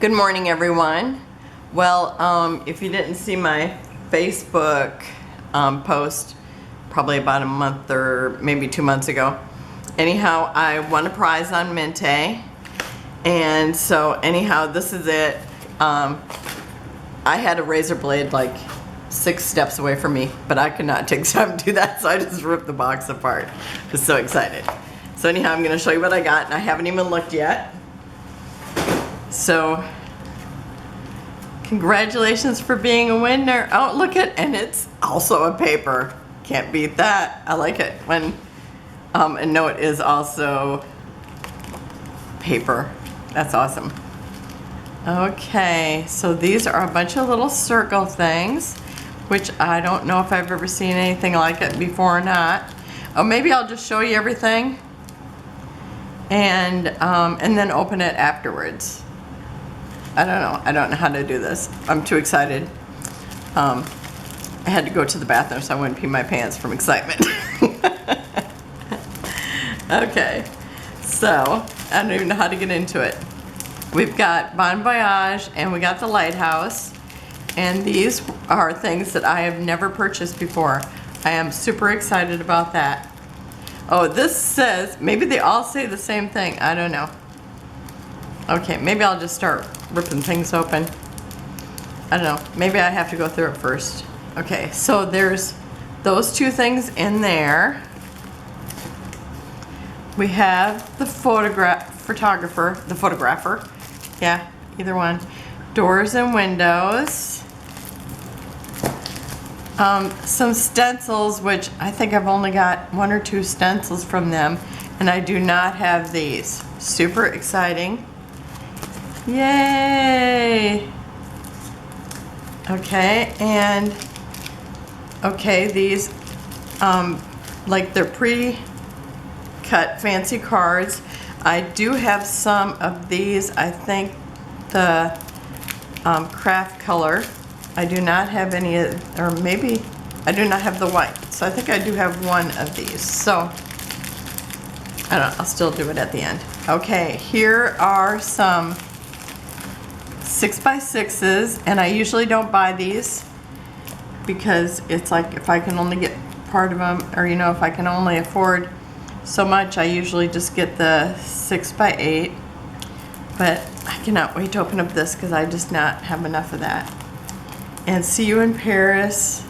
Good morning, everyone. Well, if you didn't see my Facebook post probably about a month or maybe 2 months ago, anyhow, I won a prize on Mintay, and so anyhow, this is it. I had a razor blade like 6 steps away from me, but I could not take time to do that, so I just ripped the box apart. I was so excited. So anyhow, I'm going to show you what I got, and I haven't even looked yet. So, congratulations for being a winner. Oh, look at, and it's also a paper. Can't beat that. I like it when, and no, it is also paper. That's awesome. Okay, so these are a bunch of little circle things, which I don't know if I've ever seen anything like it before or not. Oh, maybe I'll just show you everything and then open it afterwards. I don't know. I don't know how to do this. I'm too excited. I had to go to the bathroom so I wouldn't pee my pants from excitement. Okay, so I don't even know how to get into it. We've got Bon Voyage and we got the lighthouse, and these are things that I have never purchased before. I am super excited about that. Oh, this says, maybe they all say the same thing. I don't know. Okay, maybe I'll just start ripping things open. I don't know. Maybe I have to go through it first. Okay, so there's those 2 things in there. We have the photographer. Yeah, either one. Doors and windows. Some stencils, which I think I've only got 1 or 2 stencils from them, and I do not have these. Super exciting. Yay! Okay, and okay, these like they're pre-cut fancy cards. I do have some of these. I think the craft color. I do not have any, or maybe I do not have the white. So I think I do have 1 of these. So I don't know, I'll still do it at the end. Okay, here are some 6x6s, and I usually don't buy these because it's like if I can only get part of them, or you know, if I can only afford so much, I usually just get the 6x8. But I cannot wait to open up this because I just not have enough of that. And See You in Paris.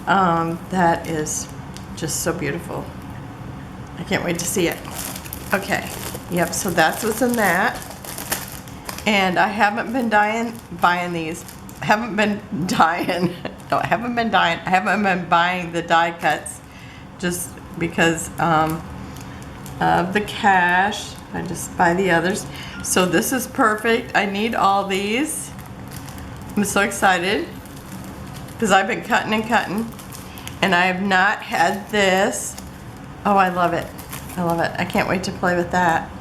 That is just so beautiful. I can't wait to see it. Okay, yep, so that's what's in that. And I haven't been buying these. I haven't been buying the die cuts just because of the cash. I just buy the others. So this is perfect. I need all these. I'm so excited because I've been cutting and cutting, and I have not had this. Oh, I love it. I love it. I can't wait to play with that.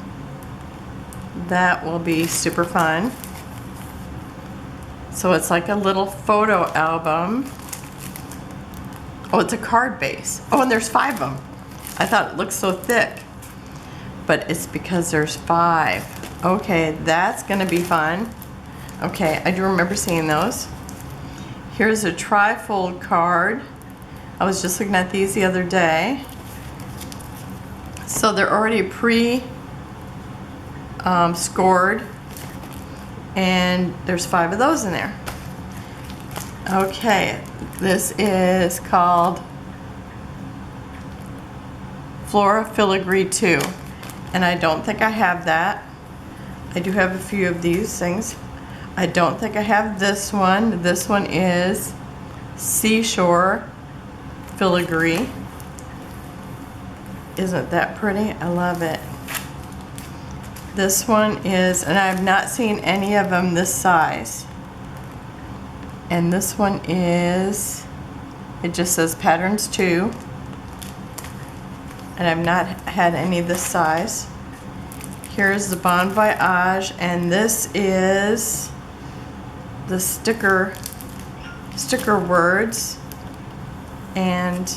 That will be super fun. So it's like a little photo album. Oh, it's a card base. Oh, and there's 5 of them. I thought it looked so thick, but it's because there's 5. Okay, that's gonna be fun. Okay, I do remember seeing those. Here's a trifold card. I was just looking at these the other day. So they're already scored, and there's 5 of those in there. Okay, this is called Flora Filigree 2, and I don't think I have that. I do have a few of these things. I don't think I have this one. This one is Seashore Filigree. Isn't that pretty? I love it. This one is, and I have not seen any of them this size. And this one is, it just says Patterns 2. And I've not had any this size. Here's the Bon Voyage, and this is the sticker words. And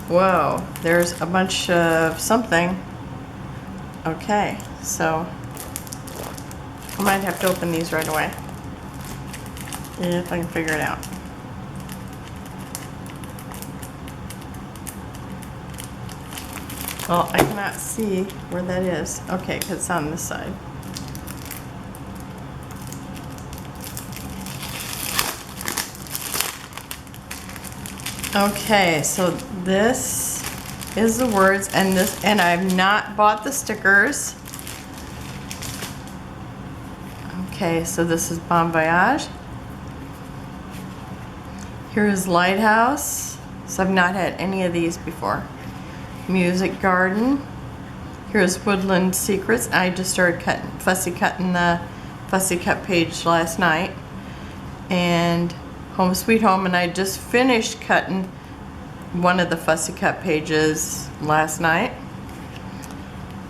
whoa, there's a bunch of something. Okay, so I might have to open these right away if I can figure it out. Well, I cannot see where that is. Okay, because it's on this side. Okay, so this is the words, and I've not bought the stickers. Okay, so this is Bon Voyage. Here is Lighthouse. So I've not had any of these before. Music Garden. Here's Woodland Secrets. I just started cutting the fussy cut page last night. And Home Sweet Home, and I just finished cutting one of the fussy cut pages last night.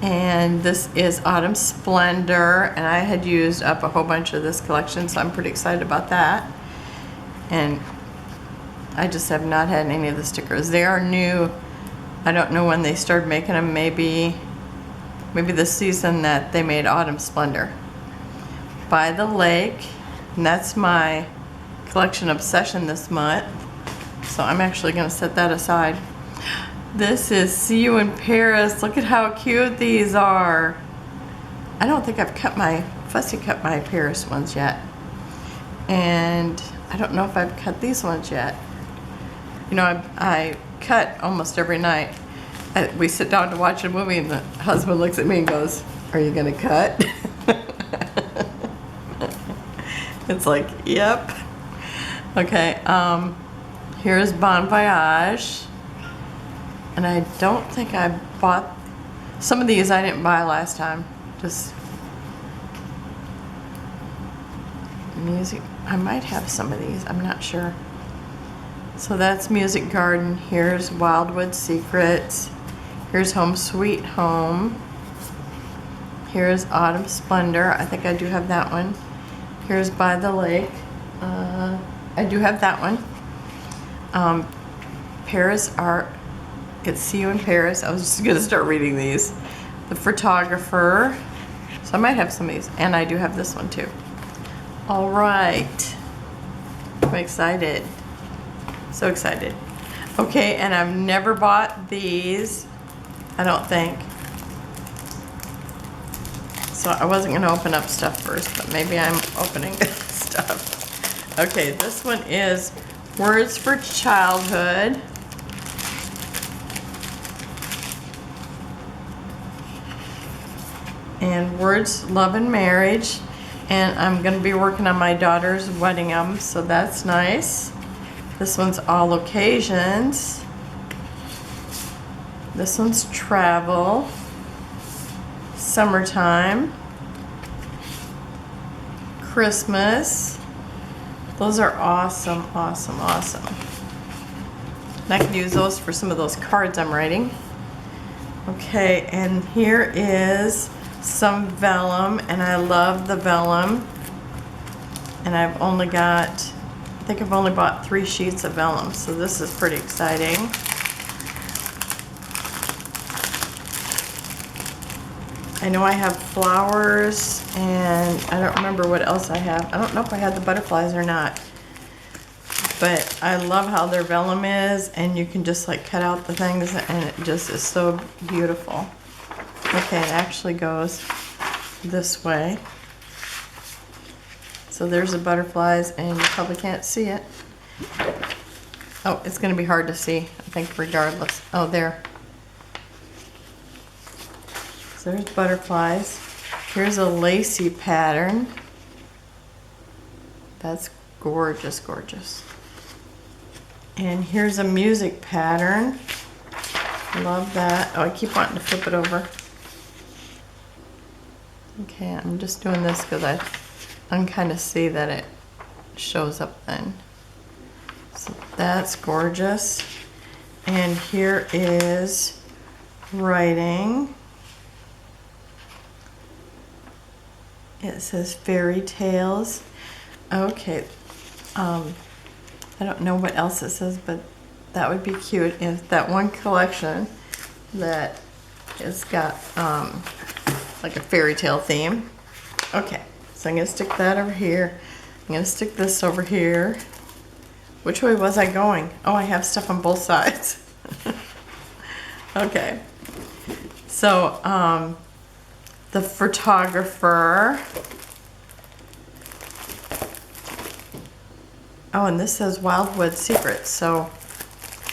And this is Autumn Splendor, and I had used up a whole bunch of this collection, so I'm pretty excited about that. And I just have not had any of the stickers. They are new. I don't know when they started making them. Maybe the season that they made Autumn Splendor. By the Lake, and that's my collection obsession this month. So I'm actually going to set that aside. This is See You in Paris. Look at how cute these are. I don't think I've fussy cut my Paris ones yet. And I don't know if I've cut these ones yet. You know, I cut almost every night. We sit down to watch a movie and the husband looks at me and goes, "Are you going to cut?" It's like, yep. Okay, here's Bon Voyage. And I don't think I bought, some of these I didn't buy last time. Just music, I might have some of these, I'm not sure. So that's Music Garden. Here's Wildwood Secrets. Here's Home Sweet Home. Here's Autumn Splendor. I think I do have that one. Here's By the Lake. I do have that one. Paris Art. It's See You in Paris. I was just going to start reading these. The Photographer. So I might have some of these. And I do have this one too. All right. I'm excited. So excited. Okay, and I've never bought these, I don't think. So I wasn't going to open up stuff first, but maybe I'm opening stuff. Okay, this one is Words for Childhood. And Words, Love, and Marriage. And I'm going to be working on my daughter's wedding album, so that's nice. This one's All Occasions. This one's Travel. Summertime. Christmas. Those are awesome, awesome, awesome. And I can use those for some of those cards I'm writing. Okay, and here is some vellum, and I love the vellum. And I've only got, I think I've only bought 3 sheets of vellum, so this is pretty exciting. I know I have flowers, and I don't remember what else I have. I don't know if I had the butterflies or not. But I love how their vellum is, and you can just like cut out the things, and it just is so beautiful. Okay, it actually goes this way. So there's the butterflies, and you probably can't see it. Oh, it's going to be hard to see, I think, regardless. Oh, there. So there's butterflies. Here's a lacy pattern. That's gorgeous, gorgeous. And here's a music pattern. Love that. Oh, I keep wanting to flip it over. Okay, I'm just doing this because I can kind of see that it shows up then. So that's gorgeous. And here is writing. It says Fairy Tales. Okay, I don't know what else it says, but that would be cute if that one collection that has got like a fairy tale theme. Okay, So I'm gonna stick that over here. I'm gonna stick this over here. Which way was I going? Oh, I have stuff on both sides. Okay. So, the photographer. Oh, and this says Wildwood Secrets. So,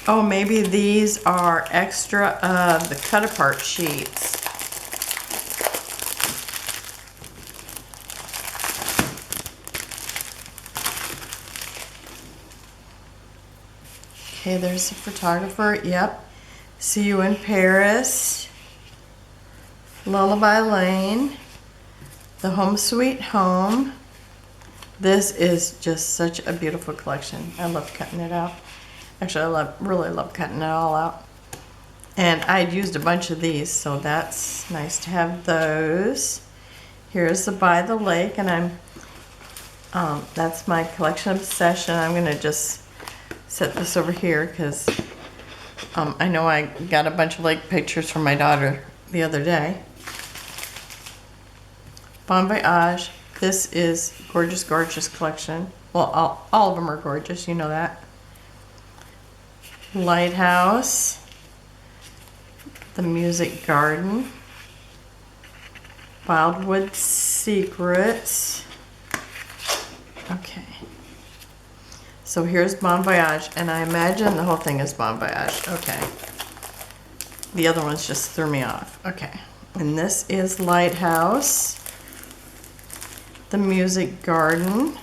oh, maybe these are extra of the cut apart sheets. Okay, there's the photographer. Yep. See You in Paris. Lullaby Lane. The Home Sweet Home. This is just such a beautiful collection. I love cutting it out. Actually, I really love cutting it all out. And I'd used a bunch of these, so that's nice to have those. Here's the By the Lake, and that's my collection obsession. I'm gonna just set this over here because I know I got a bunch of lake pictures from my daughter the other day. Bon Voyage. This is gorgeous, gorgeous collection. Well, all of them are gorgeous, you know that. Lighthouse. The Music Garden. Wildwood Secrets. Okay. So here's Bon Voyage, and I imagine the whole thing is Bon Voyage. Okay. The other ones just threw me off. Okay. And this is Lighthouse. The Music Garden.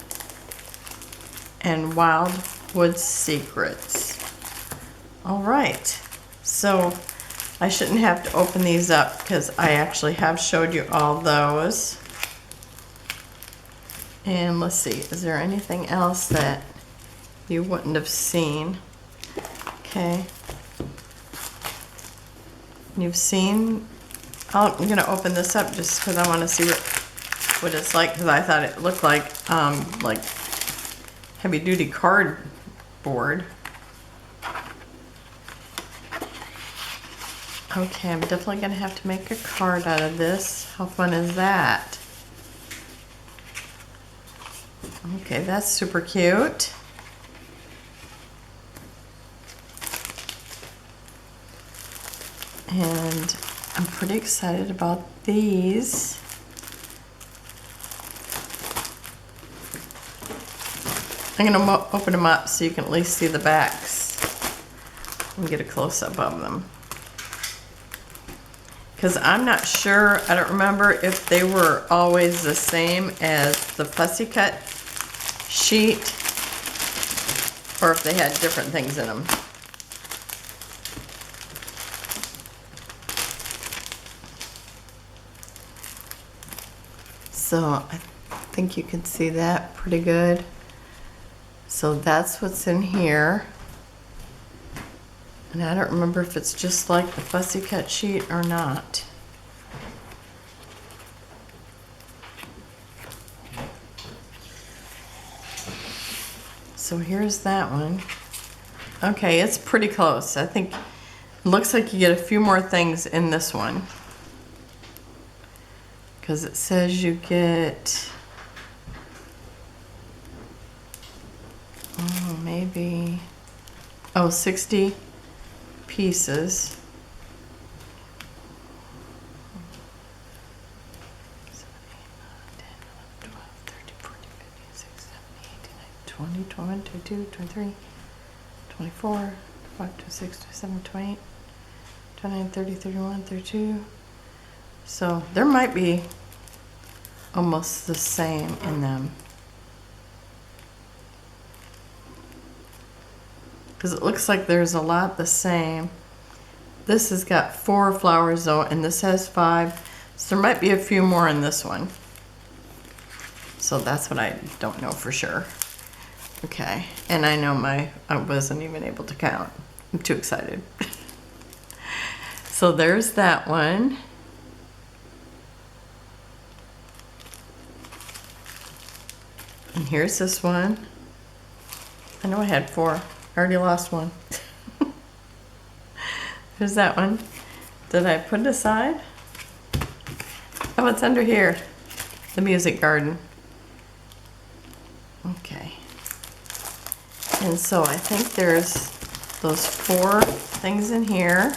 And Wildwood Secrets. All right. So I shouldn't have to open these up because I actually have showed you all those. And let's see, is there anything else that you wouldn't have seen? Okay. You've seen, I'm going to open this up just because I want to see what it's like, because I thought it looked like heavy duty cardboard. Okay, I'm definitely going to have to make a card out of this. How fun is that? Okay, that's super cute. And I'm pretty excited about these. I'm going to open them up so you can at least see the backs and get a close-up of them. Because I'm not sure, I don't remember if they were always the same as the Fussy Cut sheet or if they had different things in them. So I think you can see that pretty good. So that's what's in here. And I don't remember if it's just like the Fussy Cut sheet or not. So here's that one. Okay, it's pretty close. I think it looks like you get a few more things in this one. Because it says you get, maybe, 60 pieces. 20, 21, 22, 23, 24, 25, 26, 27, 28, 29, 30, 31, 32. So there might be almost the same in them. Because it looks like there's a lot the same. This has got 4 flowers though, and this has 5. So there might be a few more in this one. So that's what I don't know for sure. Okay, and I know I wasn't even able to count. I'm too excited. So there's that one. And here's this one. I know I had 4. I already lost one. There's that one. Did I put it aside? Oh, it's under here. The Music Garden. Okay. And so I think there's those 4 things in here.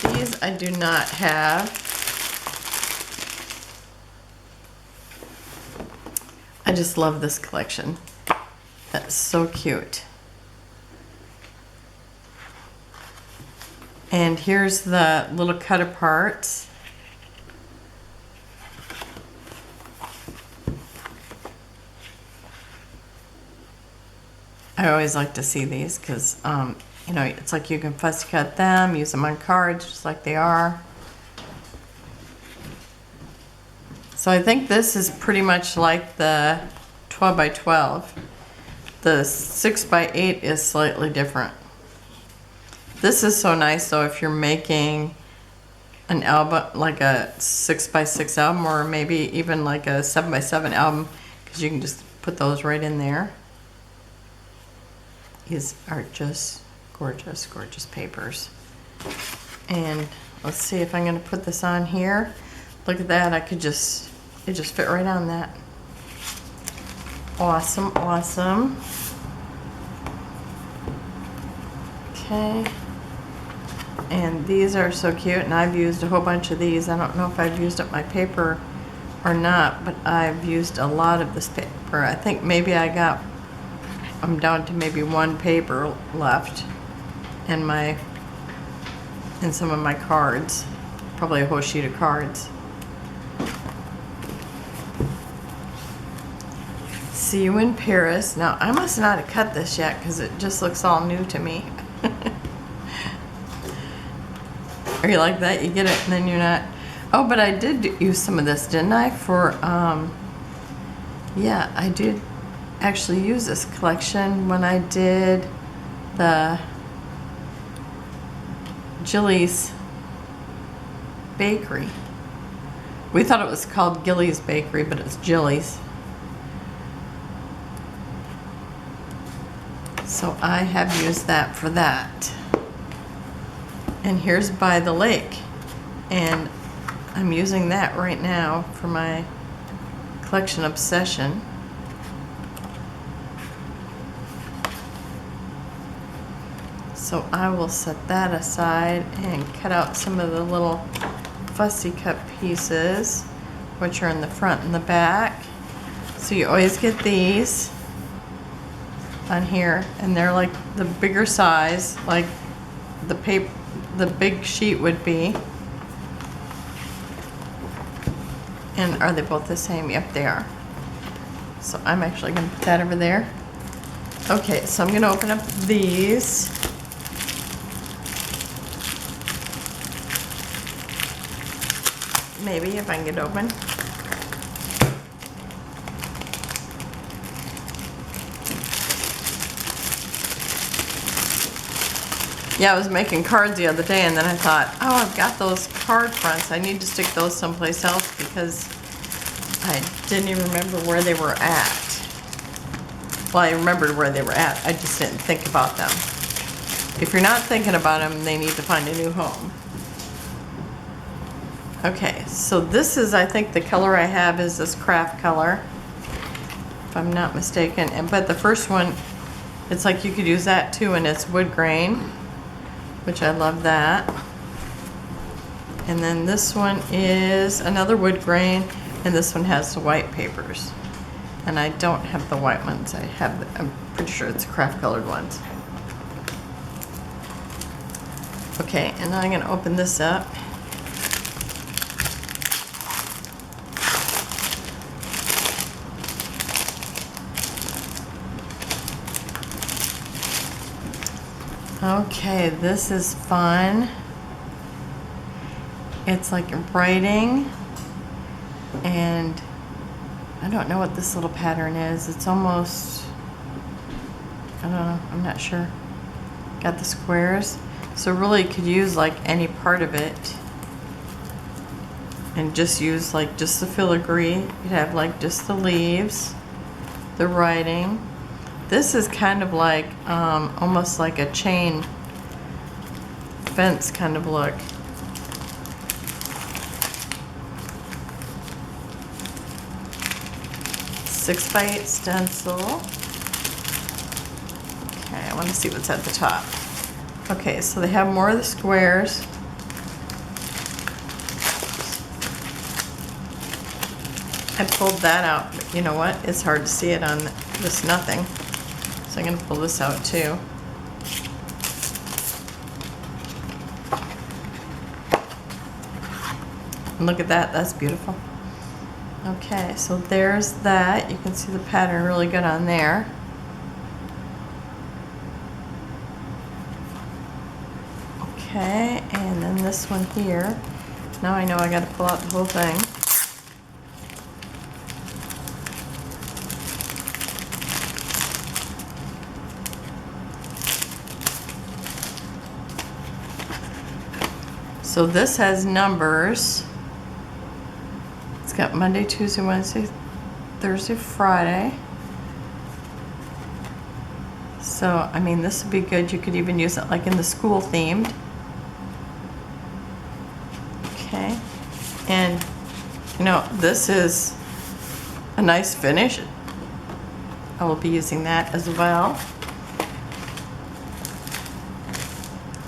So these I do not have. I just love this collection. That's so cute. And here's the little cut aparts. I always like to see these because, you know, it's like you can fussy cut them, use them on cards just like they are. So I think this is pretty much like the 12 by 12. The 6 by 8 is slightly different. This is so nice though if you're making an album, like a 6 by 6 album, or maybe even like a 7 by 7 album, because you can just put those right in there. These are just gorgeous, gorgeous papers. And let's see if I'm going to put this on here. Look at that, it just fit right on that. Awesome, awesome. Okay. And these are so cute, and I've used a whole bunch of these. I don't know if I've used up my paper or not, but I've used a lot of this paper. I think maybe I'm down to maybe 1 paper left in some of my cards. Probably a whole sheet of cards. See you in Paris. Now, I must not have cut this yet because it just looks all new to me. Are you like that? You get it and then you're not. Oh, but I did use some of this, didn't I? For, yeah, I did actually use this collection when I did the Jilly's Bakery. We thought it was called Gilly's Bakery, but it's Jilly's. So I have used that for that. And here's By the Lake. And I'm using that right now for my collection obsession. So I will set that aside and cut out some of the little fussy cut pieces, which are in the front and the back. So you always get these on here, and they're like the bigger size, like the big sheet would be. And are they both the same? Yep, they are. So I'm actually going to put that over there. Okay, so I'm going to open up these. Maybe if I can get it open. Yeah, I was making cards the other day, and then I thought, oh, I've got those card fronts. I need to stick those someplace else because I didn't even remember where they were at. Well, I remembered where they were at. I just didn't think about them. If you're not thinking about them, they need to find a new home. Okay, so this is, I think the color I have is this craft color, if I'm not mistaken. But the first one, it's like you could use that too, and it's wood grain, which I love that. And then this one is another wood grain, and this one has the white papers. And I don't have the white ones. I'm pretty sure it's craft colored ones. Okay, and now I'm going to open this up. Okay, this is fun. It's like writing, and I don't know what this little pattern is. It's almost, I don't know, I'm not sure. Got the squares. So really you could use like any part of it and just use like just the filigree. You'd have like just the leaves, the writing. This is kind of like almost like a chain fence kind of look. 6x8 stencil. Okay, I want to see what's at the top. Okay, so they have more of the squares. I pulled that out, but you know what? It's hard to see it on this nothing. So I'm going to pull this out too. And look at that, that's beautiful. Okay, so there's that. You can see the pattern really good on there. Okay, and then this one here. Now I know I got to pull out the whole thing. So this has numbers. It's got Monday, Tuesday, Wednesday, Thursday, Friday. So, I mean, this would be good. You could even use it like in the school themed. Okay. And, you know, this is a nice finish. I will be using that as well.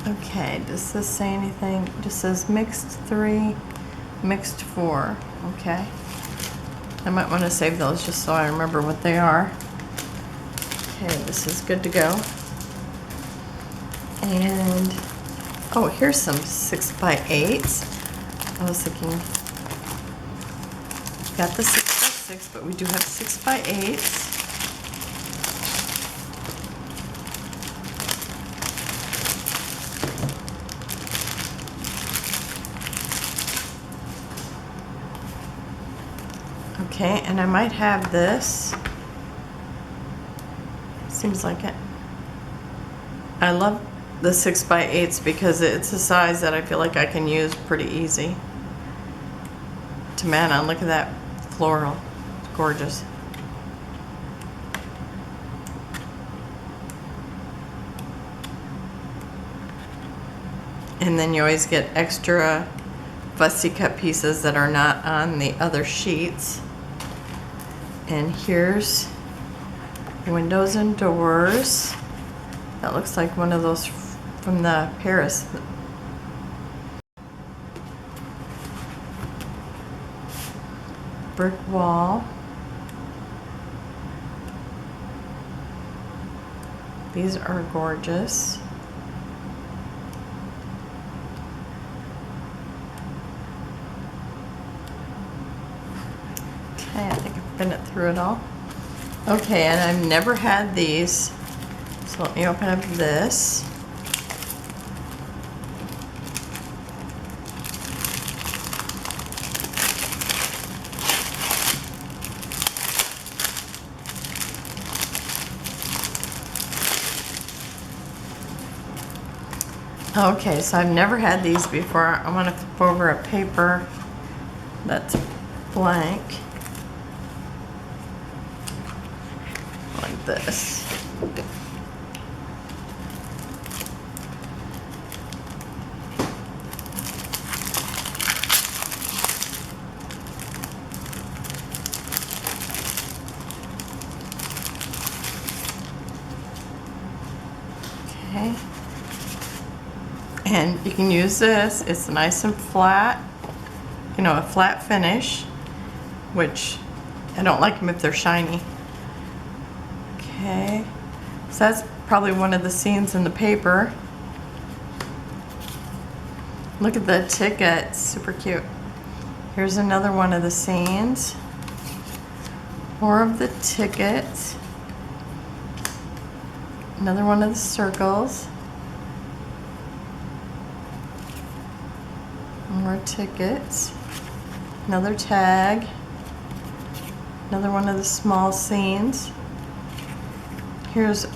Okay, does this say anything? It just says mixed 3, mixed 4. Okay. I might want to save those just so I remember what they are. Okay, this is good to go. And, oh, here's some 6x8s. I was thinking, got the 6x6, but we do have 6x8s. Okay, and I might have this. Seems like it. I love the 6x8s because it's a size that I feel like I can use pretty easy to man on. Look at that floral. It's gorgeous. And then you always get extra fussy cut pieces that are not on the other sheets. And here's windows and doors. That looks like one of those from the Paris. Brick wall. These are gorgeous. Okay, I think I've been through it all. Okay, and I've never had these, so let me open up this. Okay, so I've never had these before. I want to flip over a paper that's blank. Like this. Okay. And you can use this. It's nice and flat. You know, a flat finish, which I don't like them if they're shiny. Okay, so that's probably one of the scenes in the paper. Look at the ticket, super cute. Here's another one of the scenes. More of the tickets. Another one of the circles. More tickets. Another tag. Another one of the small scenes. Here's,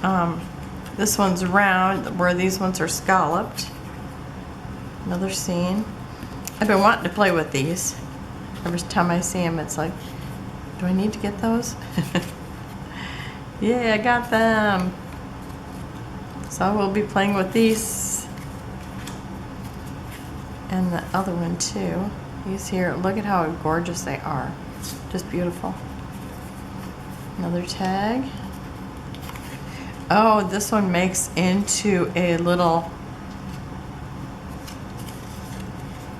this one's round, where these ones are scalloped. Another scene. I've been wanting to play with these. Every time I see them, it's like, do I need to get those? Yeah, I got them. So I will be playing with these. And the other one too. These here, look at how gorgeous they are. Just beautiful. Another tag. Oh, this one makes into a little,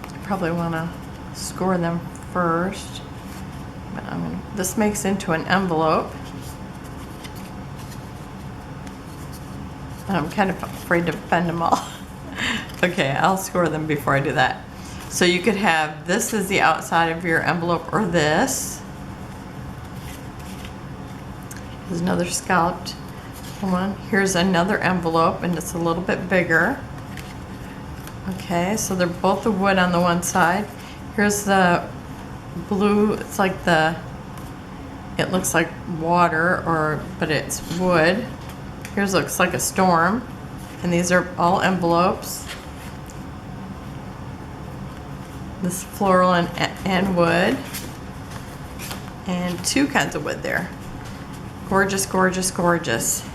I probably want to score them first. But this makes into an envelope. I'm kind of afraid to bend them all. Okay, I'll score them before I do that. So you could have this as the outside of your envelope, or this. There's another scalloped one. Here's another envelope, and it's a little bit bigger. Okay, so they're both the wood on the one side. Here's the blue. It's like it looks like water, but it's wood. Here's looks like a storm, and these are all envelopes. This floral and wood, and two kinds of wood there. Gorgeous, gorgeous, gorgeous.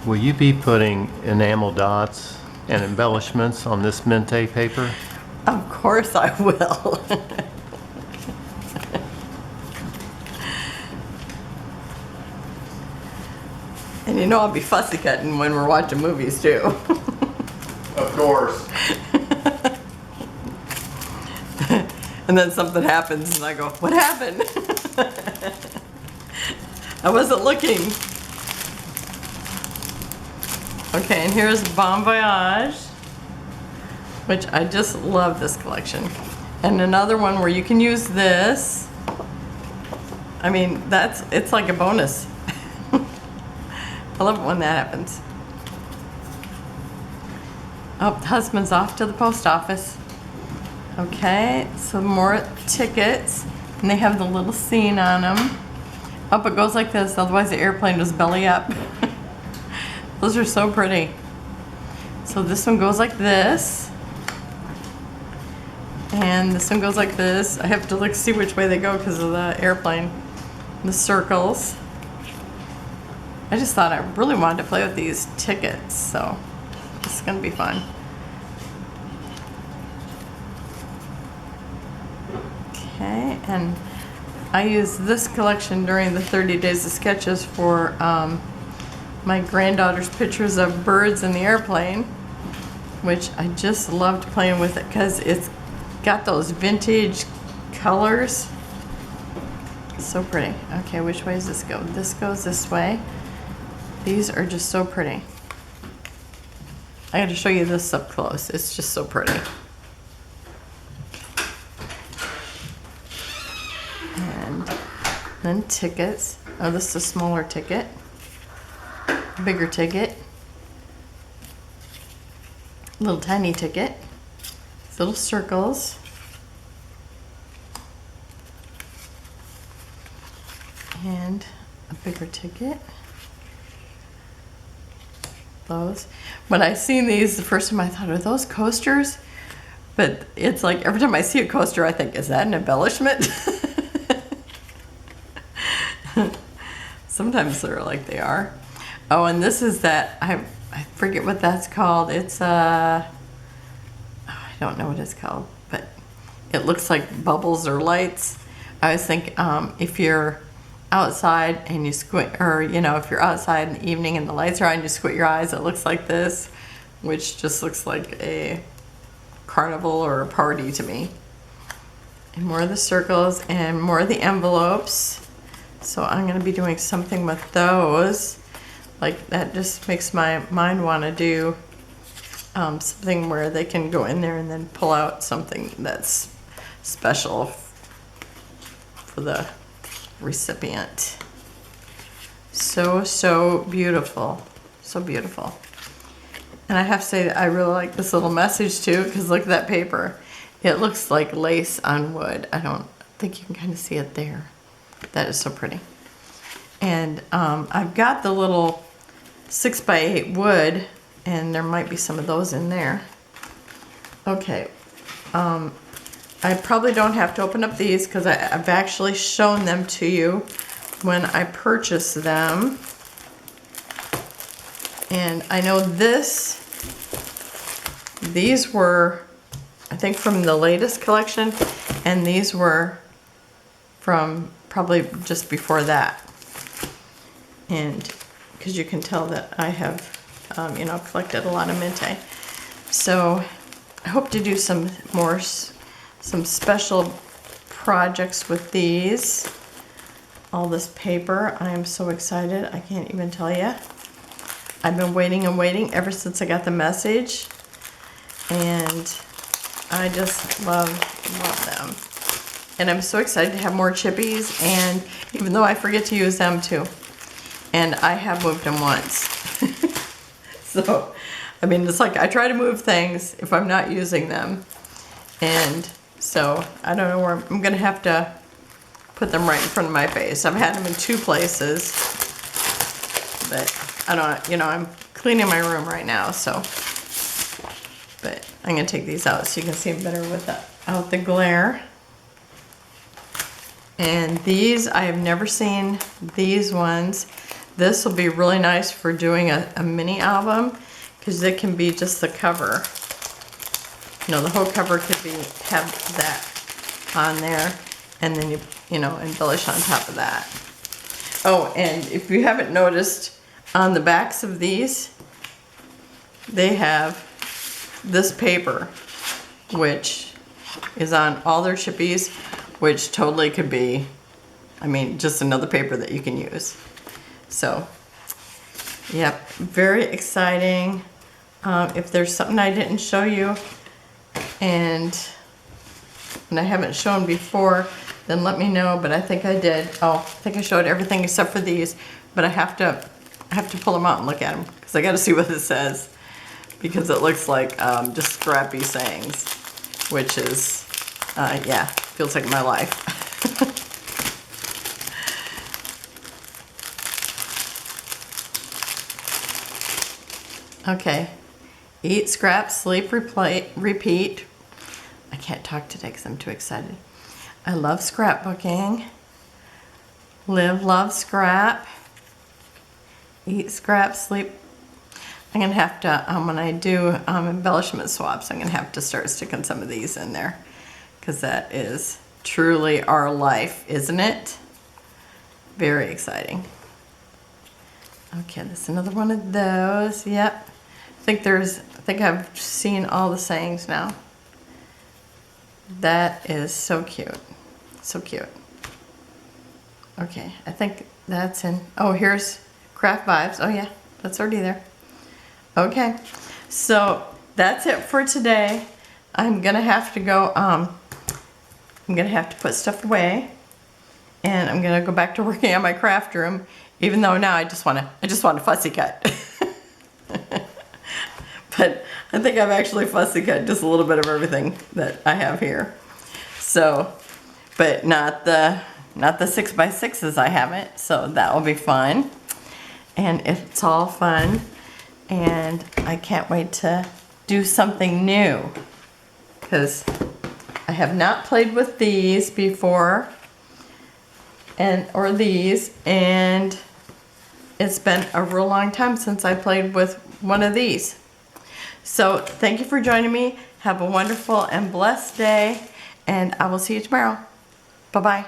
Will you be putting enamel dots and embellishments on this Mintay paper? Of course I will. And you know I'll be fussy cutting when we're watching movies too. Of course. And then something happens and I go, what happened? I wasn't looking. Okay, and here's Bon Voyage, which I just love this collection. And another one where you can use this. I mean, it's like a bonus. I love it when that happens. Oh, the husband's off to the post office. Okay, some more tickets, and they have the little scene on them. Oh, it goes like this, otherwise the airplane was belly up. Those are so pretty. So this one goes like this, and this one goes like this. I have to see which way they go because of the airplane. The circles. I just thought I really wanted to play with these tickets, so this is gonna be fun. Okay, and I used this collection during the 30 days of sketches for my granddaughter's pictures of birds in the airplane, which I just loved playing with it because it's got those vintage colors. So pretty. Okay, which way does this go? This goes this way. These are just so pretty. I got to show you this up close. It's just so pretty. And then tickets. Oh, this is a smaller ticket. Bigger ticket. Little tiny ticket. Little circles. And a bigger ticket. Those. When I seen these the first time, I thought, are those coasters? But it's like every time I see a coaster, I think, is that an embellishment? Sometimes they're like they are. Oh, and this is that, I forget what that's called. It's I don't know what it's called, but it looks like bubbles or lights. I always think if you're outside and you squint, or if you're outside in the evening and the lights are on, you squint your eyes, it looks like this, which just looks like a carnival or a party to me. And more of the circles and more of the envelopes. So I'm going to be doing something with those. Like that just makes my mind want to do something where they can go in there and then pull out something that's special for the recipient. So beautiful. So beautiful. And I have to say that I really like this little message too, because look at that paper. It looks like lace on wood. I don't think you can kind of see it there. That is so pretty. And I've got the little 6x8 wood, and there might be some of those in there. Okay. I probably don't have to open up these because I've actually shown them to you when I purchased them. And I know these were, I think, from the latest collection, and these were from probably just before that. And because you can tell that I have, you know, collected a lot of Mintay. So I hope to do some special projects with these. All this paper, I am so excited, I can't even tell you. I've been waiting and waiting ever since I got the message, and I just love them. And I'm so excited to have more chippies, and even though I forget to use them too. And I have moved them once. So, I mean, it's like I try to move things if I'm not using them. And so, I don't know where I'm gonna have to put them right in front of my face. I've had them in 2 places, but I don't, you know, I'm cleaning my room right now, so. But I'm gonna take these out so you can see them better without the glare. And these, I have never seen these ones. This will be really nice for doing a mini album, because it can be just the cover. You know, the whole cover could have that on there, and then you know, embellish on top of that. Oh, and if you haven't noticed, on the backs of these, they have this paper, which is on all their chippies, which totally could be, I mean, just another paper that you can use. So, yep, very exciting. If there's something I didn't show you and I haven't shown before, then let me know, but I think I did. Oh, I think I showed everything except for these, but I have to pull them out and look at them, because I got to see what it says, because it looks like just scrappy sayings, which is, yeah, feels like my life. Okay, eat, scrap, sleep, repeat. I can't talk today because I'm too excited. I love scrapbooking. Live, love, scrap. Eat, scrap, sleep. I'm gonna have to, when I do embellishment swaps, I'm gonna have to start sticking some of these in there, because that is truly our life, isn't it? Very exciting. Okay, there's another one of those. Yep. I think I've seen all the sayings now. That is so cute. So cute. Okay, I think that's in. Oh, here's Craft Vibes. Oh yeah, that's already there. Okay, so that's it for today. I'm gonna have to go, I'm gonna have to put stuff away, and I'm gonna go back to working on my craft room, even though now I just want to fussy cut. But I think I've actually fussy cut just a little bit of everything that I have here. So, but not the 6x6s, I haven't, so that will be fun. And it's all fun, and I can't wait to do something new, because I have not played with these before, or these, and it's been a real long time since I played with one of these. So thank you for joining me. Have a wonderful and blessed day, and I will see you tomorrow. Bye-bye.